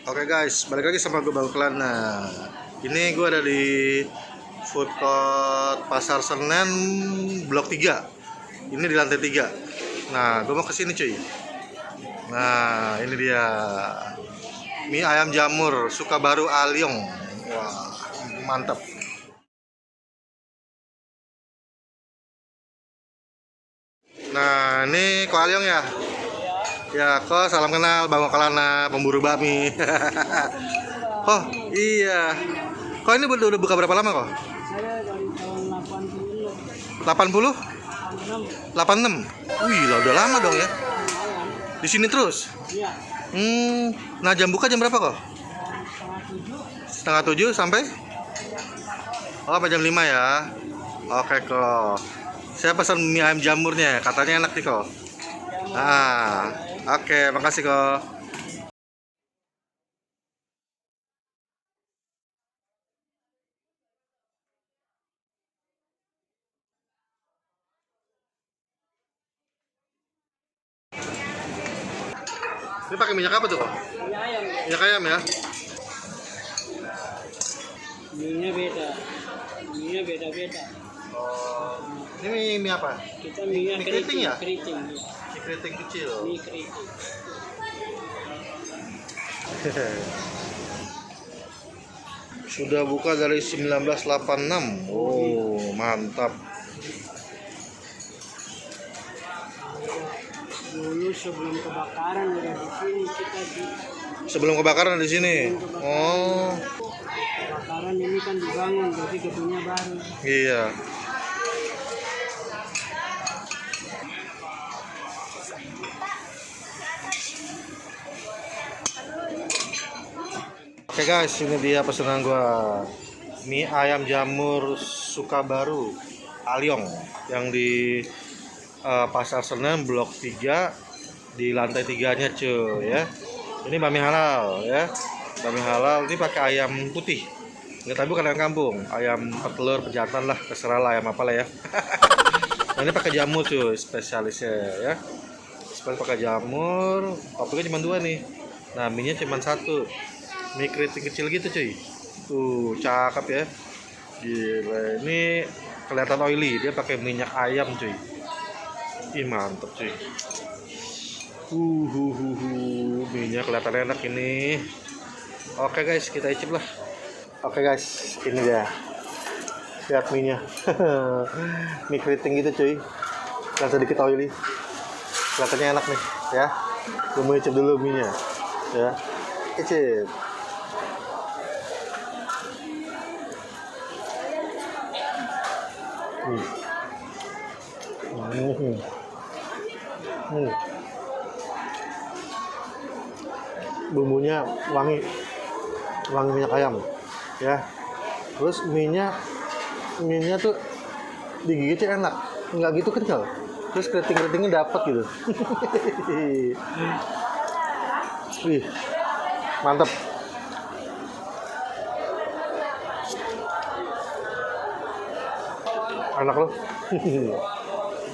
Oke guys, balik lagi sama gue Bang Klan. Nah, ini gue ada di food court Pasar Senen Blok 3. Ini di lantai 3. Nah, gue mau kesini cuy. Nah, ini dia mie ayam jamur Sukabaru Aliong. Wah, mantap. Nah, ini Ko Aliong ya. Ya, kok salam kenal Bang Okalana, pemburu bakmi. Oh, iya. Kok ini udah buka berapa lama kok? Saya dari tahun 80, 80? 86, 86. Wih, lah udah lama dong ya. lumayan. Di sini terus. Iya, Nah jam buka jam berapa kok? setengah 7. Setengah 7 sampai? Oh, sampai jam 5 ya. Oke kok. Saya pesan mie ayam jamurnya, katanya enak nih kok. Ah, oke, makasih kok. Ini pakai minyak apa tuh kok? Mie ayam, Minyak ayam ya? mie-nya beda. Mie-nya beda-beda. Oh, ini mie apa? Kita mie-nya Mie keriting ya? keriting. Iya. Mie keriting kecil. Mie keriting. Sudah buka dari 1986. Oh, mantap. Dulu sebelum kebakaran udah di sini kita di Sebelum kebakaran di sini. Oh, kebakaran ini kan dibangun jadi gedungnya baru. iya. Oke guys, ini dia pesanan gua. Mie ayam jamur Sukabaru Aliong yang di Pasar Senen Blok 3 di lantai 3-nya cuy ya. Ini bakmi halal ya. Bakmi halal ini pakai ayam putih. Nggak tahu bukan ayam kampung, ayam petelur, pejantan lah, terserah lah ayam apa lah ya. Nah, ini pakai jamur cuy, spesialisnya ya. Spesial pakai jamur, toppingnya cuma 2 nih. Nah, mie-nya cuma 1. Mie keriting kecil gitu cuy. Tuh, cakep ya. Gila, ini kelihatan oily, dia pakai minyak ayam cuy. Ih, mantep cuy. Minyak kelihatan enak ini. Oke guys, kita icip lah. Oke guys, ini dia. Lihat mie-nya. Mie keriting gitu cuy. Dan sedikit oily. Kelihatannya enak nih, ya. Gue mau icip dulu mie-nya. Ya. Icip. Bumbunya wangi minyak ayam ya, terus mie nya tuh digigitnya enak, nggak gitu kenyal, terus keritingnya dapet gitu. Wih, mantap. Enak loh.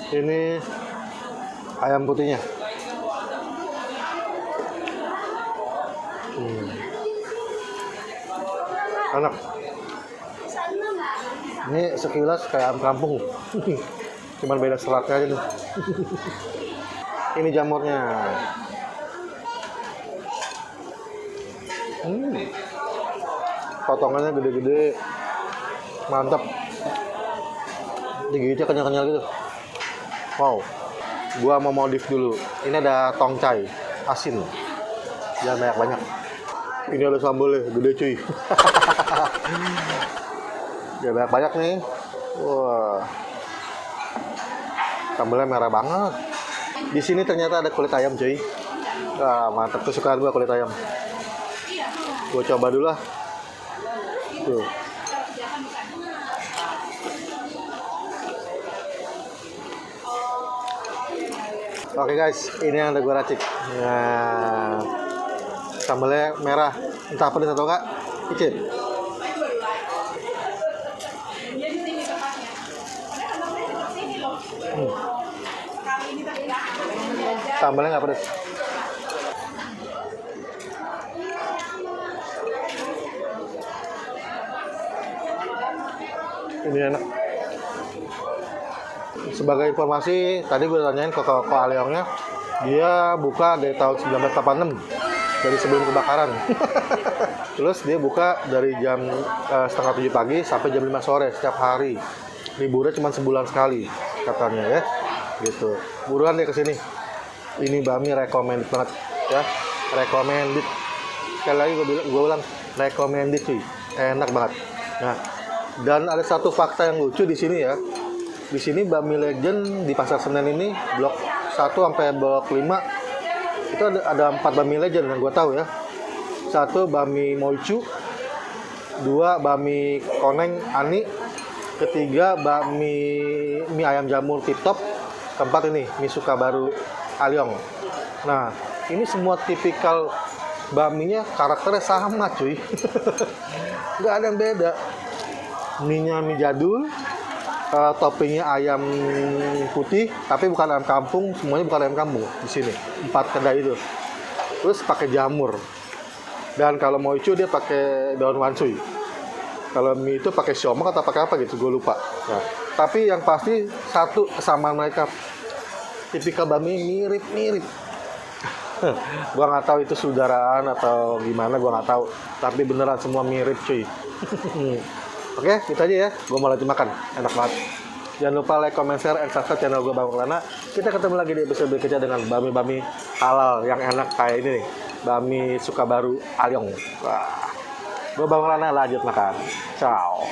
Ini ayam putihnya. Enak. Ini sekilas kayak ayam kampung. Cuman beda seratnya aja nih. Ini jamurnya. Potongannya gede-gede. Mantap. Digigitnya kenyal-kenyal gitu. Wow. Gua mau modif dulu. Ini ada tongcai asin. Jangan banyak-banyak. Ini ada sambalnya, gede cuy. Ya banyak-banyak nih. Wah. Sambalnya merah banget. Di sini ternyata ada kulit ayam cuy. Wah, mantap, kesukaan gua kulit ayam. Gua coba dulu lah. Tuh. Oke guys, ini yang udah gue racik. Nah, sambalnya merah, entah pedas atau enggak, icip. Sambalnya nggak pedas. Ini enak. Sebagai informasi, tadi gue tanyain ke Aliongnya, dia buka dari tahun 1986, dari sebelum kebakaran. Terus dia buka dari jam setengah 7 pagi sampai jam 5 sore setiap hari. Liburnya cuma sebulan sekali katanya ya. Gitu. Buruan deh kesini. Ini bami recommended banget ya. Recommended. Sekali lagi gue ulang, recommended cuy. Enak banget. Nah, dan ada satu fakta yang lucu di sini ya. Di sini Bami Legend di Pasar Senen ini blok 1 sampai blok 5 itu ada 4 Bami Legend yang gue tahu ya. 1 Bami Moichu, 2 Bami Koneng Ani, ketiga Bami mie ayam jamur Tip Top, keempat ini mie Sukabaru Aliong. Nah, ini semua tipikal baminya karakternya sama cuy. Nggak ada yang beda. Mie-nya mie jadul, toppingnya ayam putih, tapi bukan ayam kampung, semuanya bukan ayam kampung di sini. 4 kedai itu. Terus pakai jamur. Dan kalau Moichu dia pakai daun wanshui. Kalau mie itu pakai siomay atau pakai apa gitu, gue lupa. Nah, tapi yang pasti satu kesamaan mereka, tipikal bami mirip-mirip. Gua nggak tahu itu saudaraan atau gimana, gua nggak tahu. Tapi beneran semua mirip cuy. Oke, itu aja ya. Gue mau lanjut makan. Enak banget. Jangan lupa like, comment, share, and subscribe channel gue Bang Maulana. Kita ketemu lagi di episode berikutnya dengan bami-bami halal yang enak kayak ini nih. Bami Sukabaru Aliong. Wah. Gue Bang Maulana lanjut makan. Ciao.